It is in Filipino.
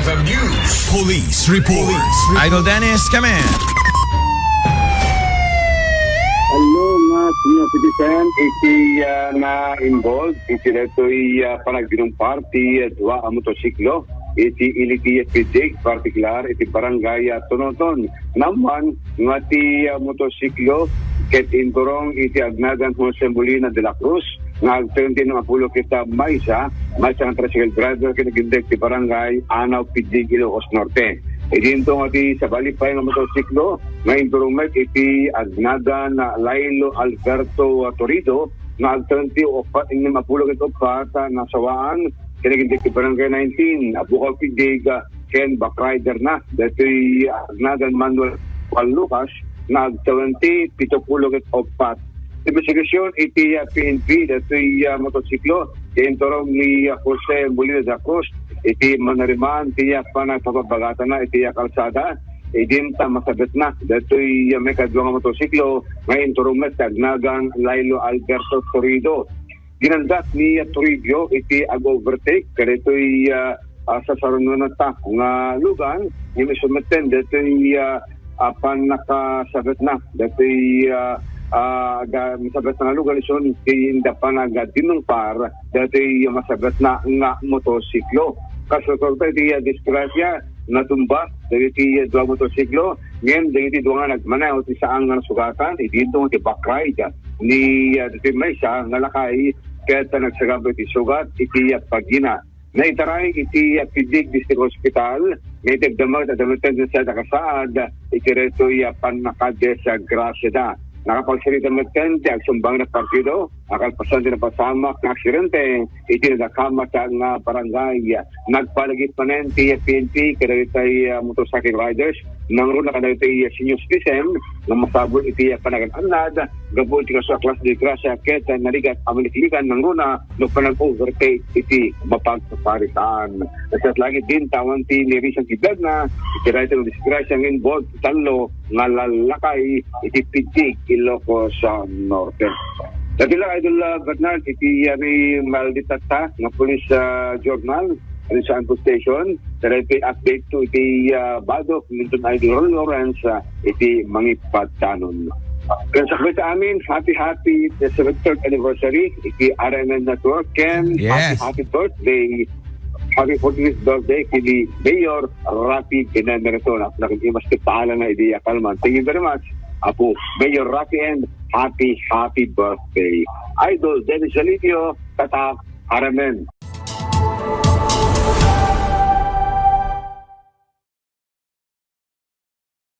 FM News. Police Report. Idol Dennis, come in. Hello nga, senior citizen, iti na-involved, iti deto'y panagdinong party, dua ang motosiklo, iti iliti pidig, partikular, iti barangay Tonoton. Naman, nga ti motosiklo, ket inturong iti agnagan Jose Molina de la Cruz, nga agtente ng Apulo kita Maysa ng tricycle driver kinagindek ti barangay Anaw Pidig, Ilocos Norte. Idinto nga ti sa balipay ng motosiklo, nga inturong iti agnagan na Lailo Alberto Torrido, nga agtente opat ng Apulo kita opat nasawaan kinagindek ti barangay 19, Abukaw Pidig, Ken Backrider na. Dato'y agnagan Manuel Juan Lucas, na agtente pitupulo kita opat. Investigasyon iti PNP dato'y motosiklo inturong ni Jose Molina de la Cruz iti manariman tiyak pa nagpapabagatan na iti kalsada idinta masabit na dato'y may kadwang motosiklo ngayon turong agnagan Lailo Alberto Torrido. Ginandat ni Torrido iti ag-overtake kadato'y sa sarunan ta nga lugan yung sumeten dato'y apan nakasabit na dato'y masabat na lugar isyon hindi pa nagadinong par dati masabat na nga motosiklo. Kasotorta iti disgrasya natumba dati dua motosiklo ngayon dati dua nga nagmanaw ti saang nga sugatan dito ti bakride ni dati may siya nga lakay kaya nagsagabot ti sugat iti pagina. Naitaray iti Pidig District Hospital may tigdamag at dalutan sa kasaad iti reto'y panakade sa Gracia. Nakapagsalita magten, ti agsumbang na partido, akalpasan din na pasamak na aksidente, iti nadakamat ang barangay. Nagpalagit pa rin ti PNP, kada itay motorcycle riders, nang rin na kada itay senior citizen, na masabol iti panagan-anad, gabo iti kaso klas di grasya, keta narigat amaniklikan ng runa, no panag-overtake iti mapagpaparitaan. Nasat lagi din tawan ti nirisang tibag na, iti rider ng disgrasya ng involved, talo, nga lalakay, iti Pidig, Ilocos Norte. Dati lang, Idol Bernard, iti yari malditata ng police journal rin sa Anpo Station. Iti update to iti Badok, Minton Idol Ron Lawrence, iti Mangipatanon. Kaya sa kwenta amin, happy 73rd anniversary, iti RMN Network, Ken, Yes. happy birthday. Happy 40th birthday kini Mayor Rafi Benemerato. Nakikimas ti paalan na ideya kalman. Thank you very much, Apo Mayor Rafi, and happy birthday. Idol Dennis Alivio, Tatak, Aramen.